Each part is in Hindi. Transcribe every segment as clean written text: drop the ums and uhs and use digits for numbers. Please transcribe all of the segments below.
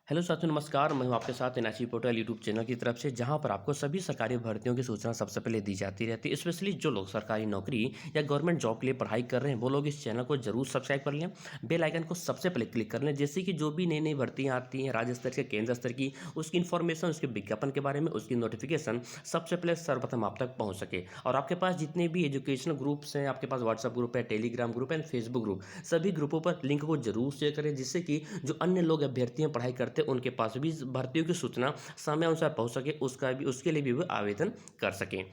हेलो साथियों, नमस्कार। मैं हूं आपके साथ एनआईसी पोर्टल यूट्यूब चैनल की तरफ से, जहां पर आपको सभी सरकारी भर्तियों की सूचना सबसे पहले दी जाती रहती है। स्पेशली जो लोग सरकारी नौकरी या गवर्नमेंट जॉब के लिए पढ़ाई कर रहे हैं, वो लोग इस चैनल को जरूर सब्सक्राइब कर लें। बेल आइकन को सबसे पहले क्लिक कर लें, जैसे कि जो भी नई नई भर्तियाँ आती हैं राज्य स्तर से केंद्र स्तर की, उसकी इन्फॉर्मेशन, उसके विज्ञापन के बारे में, उसकी नोटिफिकेशन सबसे पहले सर्वप्रथम आप तक पहुँच सके। और आपके पास जितने भी एजुकेशनल ग्रुप्स हैं, आपके पास व्हाट्सअप ग्रुप है, टेलीग्राम ग्रुप है, फेसबुक ग्रुप, सभी ग्रुपों पर लिंक को जरूर शेयर करें, जिससे कि जो अन्य लोग अभ्यर्थियां पढ़ाई करते हैं उनके पास भी भर्तियों की सूचना समय अनुसार पहुंच सके, उसका भी उसके लिए भी वो आवेदन कर सकें।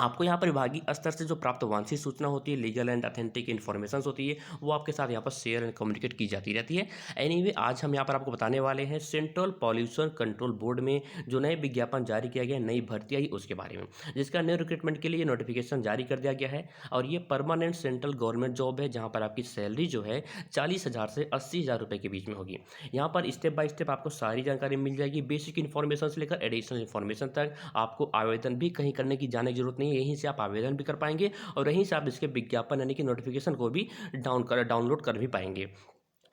आपको यहाँ पर विभागीय स्तर से जो प्राप्त वांछित सूचना होती है, लीगल एंड ऑथेंटिक इन्फॉर्मेशन होती है, वो आपके साथ यहाँ पर शेयर एंड कम्युनिकेट की जाती रहती है। एनीवे, आज हम यहाँ पर आपको बताने वाले हैं सेंट्रल पॉल्यूशन कंट्रोल बोर्ड में जो नए विज्ञापन जारी किया गया है, नई भर्ती आई उसके बारे में, जिसका न्यू रिक्रूटमेंट के लिए नोटिफिकेशन जारी कर दिया गया है। और ये परमानेंट सेंट्रल गवर्नमेंट जॉब है, जहाँ पर आपकी सैलरी जो है 40,000 से 80,000 रुपये के बीच में होगी। यहाँ पर स्टेप बाय स्टेप आपको सारी जानकारी मिल जाएगी, बेसिक इन्फॉर्मेशन से लेकर एडिशनल इन्फॉर्मेशन तक। आपको आवेदन भी कहीं करने की जाने की जरूरत नहीं है, यहीं से आप आवेदन भी कर पाएंगे और यहीं से आप इसके विज्ञापन यानी कि नोटिफिकेशन को भी डाउनलोड कर भी पाएंगे।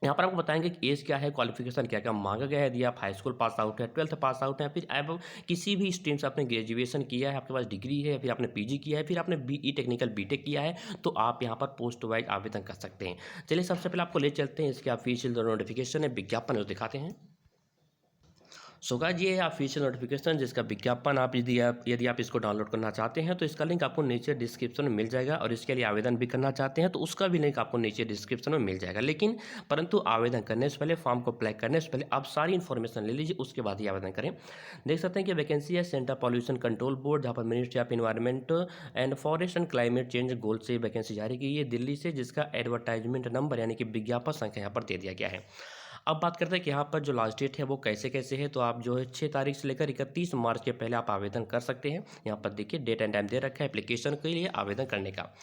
यहाँ पर आपको बताएंगे कि एज क्या है, क्वालिफिकेशन क्या क्या मांगा गया है, यदि आप हाई स्कूल पास आउट है, 12th पास आउट है, फिर आप किसी भी स्ट्रीम से आपने ग्रेजुएशन किया है, आपके पास डिग्री है, फिर आपने पीजी किया है, फिर आपने बीई टेक्निकल बीटेक किया है, तो आप यहाँ पर पोस्ट वाइज आवेदन कर सकते हैं। चलिए सबसे पहले आपको ले चलते हैं इसके ऑफिशियल नोटिफिकेशन है, विज्ञापन है, दिखाते हैं। सो गाइस, ये है ऑफिशियल नोटिफिकेशन, जिसका विज्ञापन आप यदि आप इसको डाउनलोड करना चाहते हैं तो इसका लिंक आपको नीचे डिस्क्रिप्शन में मिल जाएगा, और इसके लिए आवेदन भी करना चाहते हैं तो उसका भी लिंक आपको नीचे डिस्क्रिप्शन में मिल जाएगा। लेकिन परंतु आवेदन करने से पहले, फॉर्म को अप्लाई करने से पहले आप सारी इन्फॉर्मेशन ले लीजिए, उसके बाद ही आवेदन करें। देख सकते हैं कि वैकेंसी है सेंट्रल पॉल्यूशन कंट्रोल बोर्ड, जहाँ पर ministry of environment and forest and climate change गोल से वैकेंसी जारी की है दिल्ली से, जिसका एडवर्टाइजमेंट नंबर यानी कि विज्ञापन संख्या यहाँ पर दे दिया गया है। अब बात करते हैं कि यहाँ पर जो लास्ट डेट है वो कैसे कैसे है, तो आप जो है 6 तारीख से लेकर 31 मार्च के पहले आप आवेदन कर सकते हैं। यहाँ पर देखिए डेट एंड टाइम दे रखा है एप्लीकेशन के लिए आवेदन करने का।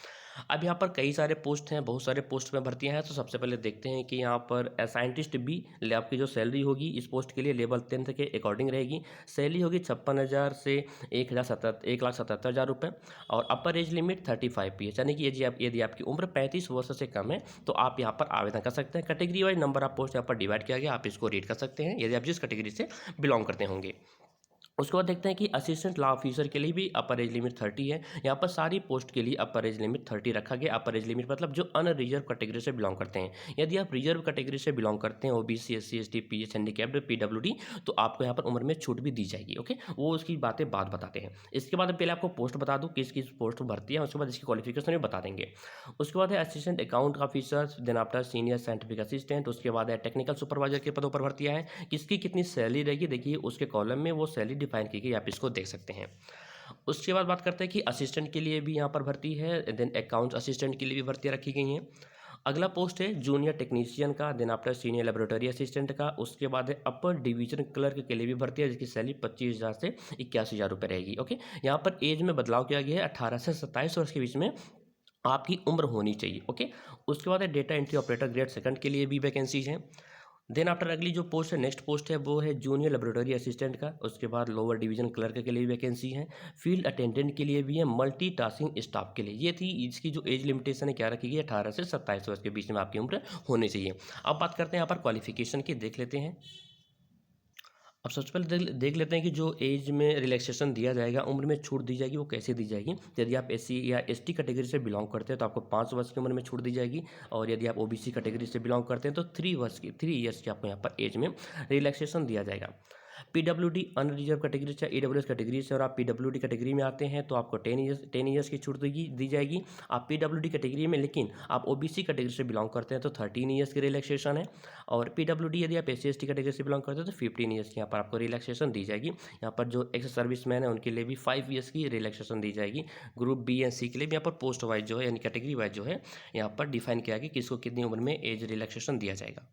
अब यहाँ पर कई सारे पोस्ट हैं, बहुत सारे पोस्ट में भर्तियां हैं। तो सबसे पहले देखते हैं कि यहाँ पर साइंटिस्ट बी, आपकी जो सैलरी होगी इस पोस्ट के लिए लेवल 10th के अकॉर्डिंग रहेगी। सैलरी होगी 56,000 से 1,77,000 रुपये, और अपर एज लिमिट 35 PH, यानी कि यदि आपकी उम्र 35 वर्ष से कम है तो आप यहाँ पर आवेदन कर सकते हैं। Category wise number of post यहाँ पर डिवाइड किया गया, आप इसको रीड कर सकते हैं यदि आप जिस कैटेगरी से बिलोंग करते होंगे। उसके बाद देखते हैं कि असिस्टेंट लॉ ऑफिसर के लिए भी अपर एज लिमिट 30 है। यहाँ पर सारी पोस्ट के लिए अपर एज लिमिट 30 रखा गया। अपर एज लिमिट मतलब जो अनरिजर्व कैटेगरी से बिलोंग करते हैं। यदि आप रिजर्व कैटेगरी से बिलोंग करते हैं, OBC, SC, ST, pH, handicapped, PWD, तो आपको यहाँ पर उम्र में छूट भी दी जाएगी। ओके, वो उसकी बातें बाद बताते हैं। इसके बाद पहले आपको पोस्ट बता दूँ किस किस पोस्ट भर्ती है, उसके बाद इसकी क्वालिफिकेशन भी बता देंगे। उसके बाद है assistant account officer, then after senior scientific assistant. उसके बाद है टेक्निकल सुपरवाइजर के पदों पर भर्तियाँ हैं। किसकी कितनी सैलरी रहेगी, देखिए उसके कॉलम में वो सैलरी डिफाइन की गई, आप इसको देख सकते हैं। उसके बाद बात करते हैं कि असिस्टेंट के लिए भी यहाँ पर भर्ती है, देन अकाउंट असिस्टेंट के लिए भी भर्तियाँ रखी गई हैं। अगला पोस्ट है जूनियर टेक्नीशियन का, then after senior laboratory assistant का। उसके बाद है अपर डिवीजन क्लर्क के लिए भी भर्ती है, जिसकी सैलरी 25,000 से 81,000 रुपये रहेगी। ओके, यहाँ पर एज में बदलाव किया गया है, 18 से 27 वर्ष के बीच में आपकी उम्र होनी चाहिए। ओके, उसके बाद है data entry operator grade second के लिए भी वैकेंसीज हैं। देन आफ्टर अगली जो पोस्ट है, नेक्स्ट पोस्ट है, वो है जूनियर लेबोरेटरी असिस्टेंट का। उसके बाद लोअर डिवीजन क्लर्क के लिए भी वैकेंसी है। फील्ड अटेंडेंट के लिए भी है, मल्टी टास्किंग स्टाफ के लिए। ये थी इसकी जो एज लिमिटेशन है, क्या रखी गई है, 18 से 27 वर्ष के बीच में आपकी उम्र होनी चाहिए। अब बात करते हैं यहाँ पर क्वालिफिकेशन की, देख लेते हैं। अब सबसे पहले देख लेते हैं कि जो एज में रिलैक्सेशन दिया जाएगा, उम्र में छूट दी जाएगी, वो कैसे दी जाएगी। यदि आप एससी या एसटी कैटेगरी से बिलोंग करते हैं तो आपको 5 वर्ष की उम्र में छूट दी जाएगी, और यदि आप ओबीसी कैटेगरी से बिलोंग करते हैं तो 3 ईयर्स की आपको यहाँ पर एज में रिलैक्सेशन दिया जाएगा। पीडब्ल्यूडी अनरिजर्व कैटेगरी से, ईडब्ल्यूएस कैटेगरी से और आप पीडब्ल्यूडी कैटेगरी में आते हैं तो आपको 10 ईयर्स की छूट दी जाएगी। आप पीडब्ल्यूडी कैटेगरी में, लेकिन आप ओबीसी कैटेगरी से बिलोंग करते हैं तो 13 ईयर्स की रिलैक्सेशन है। और पीडब्ल्यूडी यदि आप एससी एसटी कैटेगरी से बिलोंग करते हैं तो 15 ईयर्स की यहाँ पर आपको रिलैक्सेशन दी जाएगी। यहाँ पर जो एक्स सर्विसमैन है उनके लिए भी 5 ईयर्स की रिलैक्सेशन दी जाएगी। ग्रुप बी एंड सी के लिए भी यहाँ पर पोस्ट वाइज जो है, यानी कैटेगरी वाइज जो है, यहाँ पर डिफाइन किया गया कि किसको कितनी उम्र में एज रिलैक्सेशन दिया जाएगा।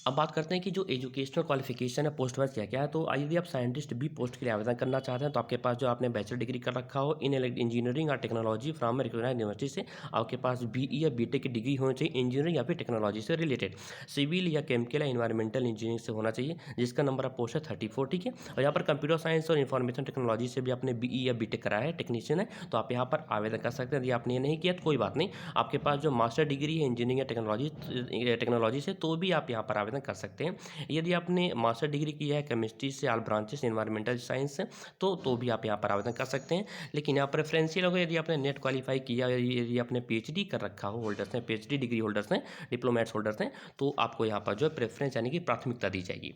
अब बात करते हैं कि जो एजुकेशनल क्वालिफिकेशन है पोस्ट वाइज क्या क्या है। तो यदि आप साइंटिस्ट भी पोस्ट के लिए आवेदन करना चाहते हैं तो आपके पास जो आपने बैचलर डिग्री कर रखा हो इन इंजीनियरिंग और टेक्नोलॉजी फ्रॉम रिकॉग्नाइज्ड यूनिवर्सिटी से, आपके पास बीई या बीटेक की डिग्री होनी चाहिए इंजीनियरिंग या फिर टेक्नोलॉजी से रिलेटेड, सिविल या केमिकल या इन्वायरमेंटल इंजीनियरिंग से होना चाहिए, जिसका नंबर ऑफ पोस्ट है 34। ठीक है, और यहाँ पर कंप्यूटर साइंस और इन्फॉर्मेशन टेक्नोलॉजी से भी आपने बीई या बीटेक कराया है, टेक्नीशियन है, तो आप यहाँ पर आवेदन कर सकते हैं। यदि आपने ये नहीं किया तो कोई बात नहीं, आपके पास जो मास्टर डिग्री है इंजीनियरिंग या टेक्नोलॉजी से, तो भी आप यहाँ पर आवेदन आवेदन कर सकते हैं। यदि आपने मास्टर डिग्री किया है केमिस्ट्री से, ऑल ब्रांचेस एनवायरमेंटल साइंस से, तो भी आप यहाँ पर आवेदन कर सकते हैं। लेकिन यहाँ प्रेफरेंशियल होगा यदि आपने नेट क्वालिफाई किया, यदि आपने पीएचडी कर रखा हो, होल्डर्स हैं, पीएचडी डिग्री होल्डर्स हैं, डिप्लोमेट्स होल्डर्स हैं, तो आपको यहाँ पर जो है प्रेफरेंस यानी कि प्राथमिकता दी जाएगी।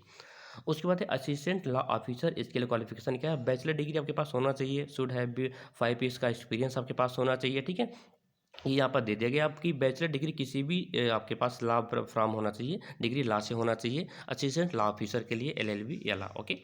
उसके बाद है असिस्टेंट लॉ ऑफिसर। इसके लिए क्वालिफिकेशन क्या है? बैचलर डिग्री आपके पास होना चाहिए, शुड हैव 5 ईयर्स का एक्सपीरियंस आपके पास होना चाहिए, ठीक है। ये यहाँ पर दे दिया गया आपकी बैचलर डिग्री किसी भी आपके पास लॉ फ्रॉम होना चाहिए, डिग्री लॉ से होना चाहिए। असिस्टेंट लॉ ऑफिसर के लिए एलएलबी या लॉ, ओके।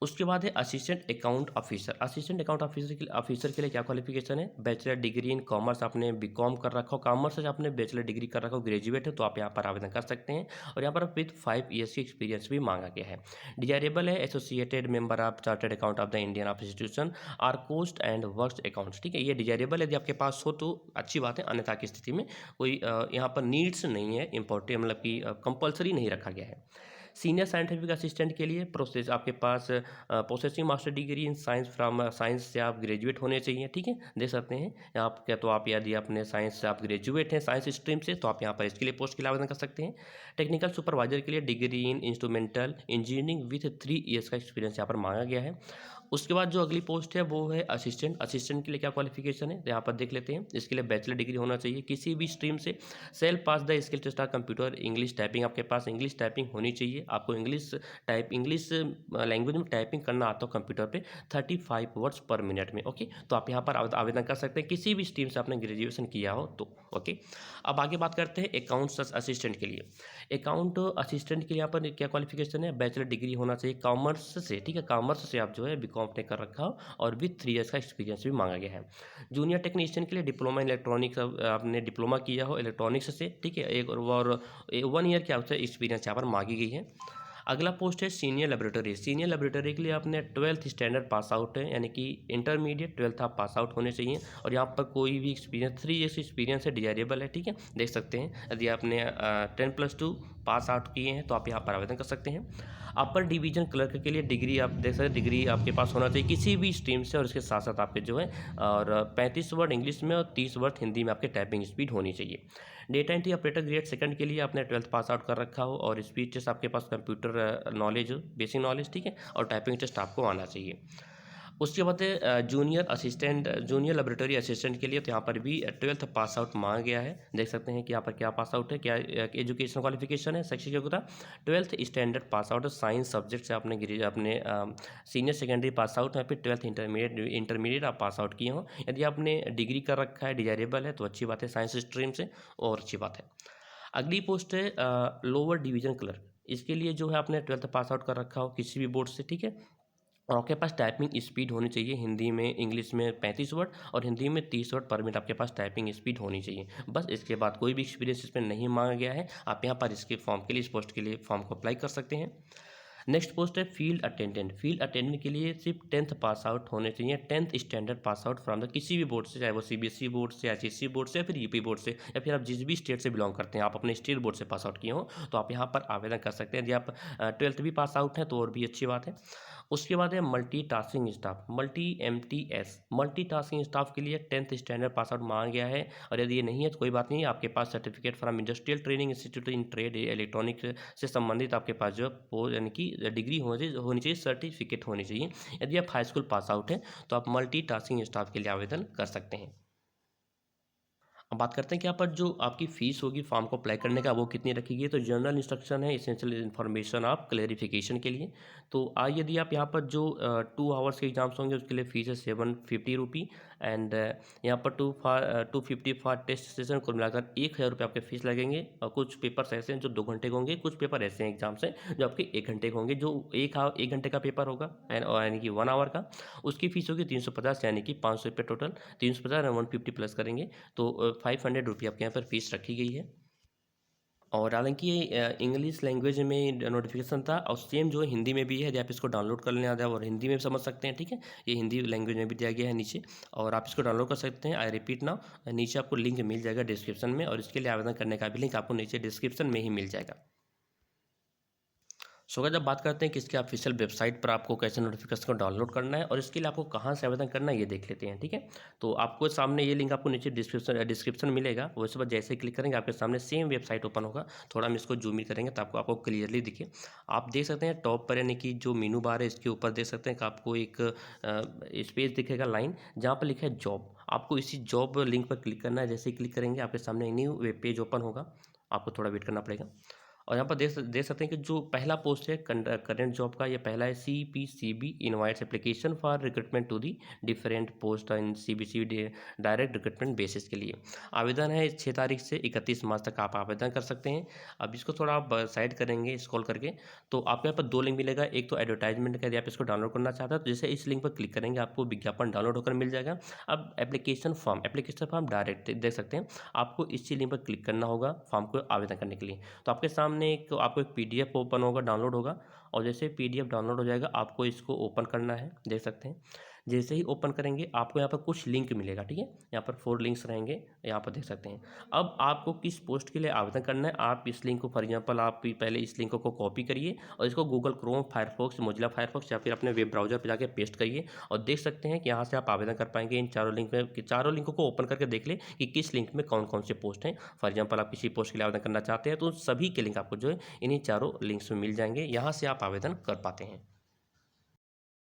उसके बाद है assistant account officer. Assistant account officer के लिए क्या क्वालिफिकेशन है? बैचलर डिग्री इन कॉमर्स, आपने बीकॉम कर रखा हो, कॉमर्स से आपने बैचलर डिग्री कर रखा हो, ग्रेजुएट है, तो आप यहाँ पर आवेदन कर सकते हैं। और यहाँ पर विद 5 ईयर्स की एक्सपीरियंस भी मांगा गया है। डिजायरेबल है associated member of chartered account of the Indian of institution or cost and works accounts, ठीक है। ये डिजायरेबल यदि आपके पास हो तो अच्छी बात है, अन्यथा की स्थिति में कोई यहाँ पर नीड्स नहीं है, इंपॉर्टेंट मतलब कि कंपलसरी नहीं रखा गया है। सीनियर साइंटिफिक असिस्टेंट के लिए प्रोसेस आपके पास processing master degree in science from science से आप ग्रेजुएट होने चाहिए, ठीक है, दे सकते हैं आप क्या। तो आप यदि अपने साइंस से आप ग्रेजुएट हैं साइंस स्ट्रीम से, तो आप यहाँ पर इसके लिए पोस्ट के लिए आवेदन कर सकते हैं। टेक्निकल सुपरवाइजर के लिए degree in instrumental engineering with 3 years का एक्सपीरियंस यहाँ पर मांगा गया है। उसके बाद जो अगली पोस्ट है वो है असिस्टेंट। असिस्टेंट के लिए क्या क्वालिफिकेशन है, तो यहाँ पर देख लेते हैं। इसके लिए बैचलर डिग्री होना चाहिए किसी भी स्ट्रीम से, self pass the skill test of computer, English typing आपके पास इंग्लिश टाइपिंग होनी चाहिए, आपको इंग्लिश लैंग्वेज में टाइपिंग करना आता हो कंप्यूटर पे 35 वर्ड्स पर मिनट में, ओके। तो आप यहाँ पर आवेदन कर सकते हैं किसी भी स्ट्रीम से आपने ग्रेजुएशन किया हो तो, ओके। अब आगे बात करते हैं अकाउंट्स असिस्टेंट के लिए। अकाउंट असिस्टेंट के लिए यहाँ पर क्या क्वालिफिकेशन है? बैचलर डिग्री होना चाहिए कॉमर्स से, ठीक है, कॉमर्स से आप जो है बीकॉम ने कर रखा हो और विथ 3 ईयर्स का एक्सपीरियंस भी मांगा गया है। जूनियर टेक्नीशियन के लिए डिप्लोमा इलेक्ट्रॉनिक्स, आपने डिप्लोमा किया हो इलेक्ट्रॉनिक्स से, ठीक है, एक और 1 ईयर क्या होता है एक्सपीरियंस यहाँ पर मांगी गई है। अगला पोस्ट है सीनियर लेबोरेटरी। सीनियर लेबोरेटरी के लिए आपने 12th स्टैंडर्ड पास आउट है, यानी कि इंटरमीडिएट 12th आप पास आउट होने चाहिए। और यहाँ पर कोई भी एक्सपीरियंस 3 ईयर्स एक्सपीरियंस है, डिजायरेबल है, ठीक है, देख सकते हैं। यदि आपने 10+2 पास आउट किए हैं तो आप यहाँ पर आवेदन कर सकते हैं। अपर डिवीजन क्लर्क के लिए डिग्री आप देख सकते हैं, डिग्री आपके पास होना चाहिए किसी भी स्ट्रीम से, और इसके साथ साथ आपके जो है और 35 वर्ड इंग्लिश में और 30 वर्ड हिंदी में आपके टाइपिंग स्पीड होनी चाहिए। Data entry operator grade second के लिए आपने 12th पास आउट कर रखा हो और स्पीड टेस्ट आपके पास कंप्यूटर नॉलेज हो, बेसिक नॉलेज, ठीक है, और टाइपिंग टेस्ट आपको आना चाहिए। उसके बाद junior assistant, junior laboratory assistant के लिए तो यहाँ पर भी 12th पास आउट मांगा गया है। देख सकते हैं कि यहाँ पर क्या पास आउट है, क्या एजुकेशन क्वालिफिकेशन है, शैक्षिक योग्यता 12th standard pass out, science subject से आपने अपने सीनियर सेकेंडरी पास आउट है, फिर 12th इंटरमीडिएट आप पास आउट किए हों। यदि आपने डिग्री कर रखा है, डिजायरेबल है, तो अच्छी बात है, साइंस स्ट्रीम से, और अच्छी बात है। अगली पोस्ट है लोअर डिवीजन क्लर्क। इसके लिए जो है आपने 12th पास आउट कर रखा हो किसी भी बोर्ड से, ठीक है, और आपके पास टाइपिंग स्पीड होनी चाहिए हिंदी में इंग्लिश में 35 वर्ड और हिंदी में 30 वर्ड पर मिनट आपके पास टाइपिंग स्पीड होनी चाहिए। बस इसके बाद कोई भी एक्सपीरियंस इसमें नहीं मांगा गया है। आप यहाँ पर इसके फॉर्म के लिए, इस पोस्ट के लिए फॉर्म को अप्लाई कर सकते हैं। नेक्स्ट पोस्ट है फील्ड अटेंडेंट। फील्ड अटेंडेंट के लिए सिर्फ 10th पास आउट होने चाहिए, 10th standard pass out from the किसी भी बोर्ड से, चाहे वो सीबीएसई बोर्ड से, आईसीएसई बोर्ड से, या फिर यूपी बोर्ड से, या फिर आप जिस भी स्टेट से बिलोंग करते हैं, आप अपने स्टेट बोर्ड से पास आउट किए हो तो आप यहाँ पर आवेदन कर सकते हैं। यदि आप 12th भी पास आउट हैं तो और भी अच्छी बात है। उसके बाद है मल्टीटास्किंग स्टाफ, मल्टीटास्किंग स्टाफ के लिए 10th स्टैंडर्ड पास आउट मांगा गया है। और यदि ये नहीं है तो कोई बात नहीं, आपके पास certificate from industrial training institute in trade electronics से संबंधित आपके पास जो यानी कि डिग्री होनी चाहिए, सर्टिफिकेट होनी चाहिए। यदि आप हाई स्कूल पास आउट हैं तो आप मल्टीटास्किंग स्टाफ के लिए आवेदन कर सकते हैं। अब बात करते हैं कि यहाँ पर जो आपकी फ़ीस होगी फॉर्म को अप्लाई करने का वो कितनी रखी तो जनरल इंस्ट्रक्शन है एसेंशियल इन्फॉर्मेशन ऑफ क्लेरिफिकेशन के लिए। तो यदि आप यहाँ पर जो 2 आवर्स के एग्जाम्स होंगे उसके लिए फ़ीस है 750 रुपी, एंड यहाँ पर 250 फॉर टेस्ट सेशन, कुल मिलाकर 1000 रुपये आपके फीस लगेंगे। और कुछ पेपर्स ऐसे हैं जो 2 घंटे के होंगे, कुछ पेपर ऐसे हैं एग्जाम्स हैं जो आपके 1 घंटे के होंगे। जो एक घंटे का पेपर होगा यानी कि 1 आवर का, उसकी फ़ीस होगी 350, यानी कि 500 रुपये टोटल, 350 और 150 प्लस करेंगे तो 500 रुपये आपके यहाँ पर फीस रखी गई है। और हालांकि ये इंग्लिश लैंग्वेज में नोटिफिकेशन था, और सेम जो है हिंदी में भी है, यदि आप इसको डाउनलोड कर लेना है और हिंदी में भी समझ सकते हैं, ठीक है, ये हिंदी लैंग्वेज में भी दिया गया है नीचे, और आप इसको डाउनलोड कर सकते हैं। आई रिपीट नाउ, नीचे आपको लिंक मिल जाएगा डिस्क्रिप्शन में, और इसके लिए आवेदन करने का भी लिंक आपको नीचे डिस्क्रिप्शन में ही मिल जाएगा। सो अगर जब बात करते हैं कि इसके ऑफिशियल वेबसाइट पर आपको कैसे नोटिफिकेशन को डाउनलोड करना है और इसके लिए आपको कहाँ से आवेदन करना है ये देख लेते हैं, ठीक है। तो आपको सामने ये लिंक आपको नीचे डिस्क्रिप्शन मिलेगा, वो उसके बाद जैसे ही क्लिक करेंगे आपके सामने सेम वेबसाइट ओपन होगा। थोड़ा हम इसको जूम इन करेंगे तो आपको आपको क्लियरली दिखे। आप देख सकते हैं टॉप पर यानी कि जो मेनू बार है इसके ऊपर देख सकते हैं कि आपको एक स्पेस दिखेगा लाइन, जहाँ पर लिखा है जॉब। आपको इसी जॉब लिंक पर क्लिक करना है। जैसे ही क्लिक करेंगे आपके सामने न्यू वेब पेज ओपन होगा। आपको थोड़ा वेट करना पड़ेगा। और यहाँ पर देख सकते हैं कि जो पहला पोस्ट है करंट जॉब का, ये पहला है CPCB invites application for recruitment to the different post in CBCB direct recruitment basis के लिए। आवेदन है 6 तारीख से 31 मार्च तक आप आवेदन कर सकते हैं। अब इसको थोड़ा आप साइड करेंगे स्क्रॉल करके, तो आपको यहाँ पर 2 लिंक मिलेगा। एक तो एडवर्टाइजमेंट का, यदि आप इसको डाउनलोड करना चाहते हैं तो जैसे इस लिंक पर क्लिक करेंगे आपको विज्ञापन डाउनलोड होकर मिल जाएगा। अब एप्लीकेशन फॉर्म डायरेक्ट देख सकते हैं। आपको इसी लिंक पर क्लिक करना होगा फॉर्म को आवेदन करने के लिए। तो आपके सामने आपको एक PDF ओपन होगा, डाउनलोड होगा। और जैसे PDF डाउनलोड हो जाएगा आपको इसको ओपन करना है, देख सकते हैं। जैसे ही ओपन करेंगे आपको यहाँ पर कुछ लिंक मिलेगा, ठीक है। यहाँ पर 4 लिंक्स रहेंगे, यहाँ पर देख सकते हैं। अब आपको किस पोस्ट के लिए आवेदन करना है, आप इस लिंक को फॉर एग्जाम्पल आप पहले इस लिंक को कॉपी करिए और इसको Google Chrome, Firefox, Mozilla Firefox या फिर अपने वेब ब्राउजर पर जाकर पेस्ट करिए। और देख सकते हैं कि यहाँ से आप आवेदन कर पाएंगे इन चारों लिंक में। कि चारों लिंकों को ओपन करके देख लें कि किस लिंक में कौन कौन से पोस्ट हैं। फॉर एग्जाम्पल आप किसी पोस्ट के लिए आवेदन करना चाहते हैं तो सभी के लिंक आपको जो है इन्हीं चारों लिंक्स में मिल जाएंगे। यहाँ से आप आवेदन कर पाते हैं।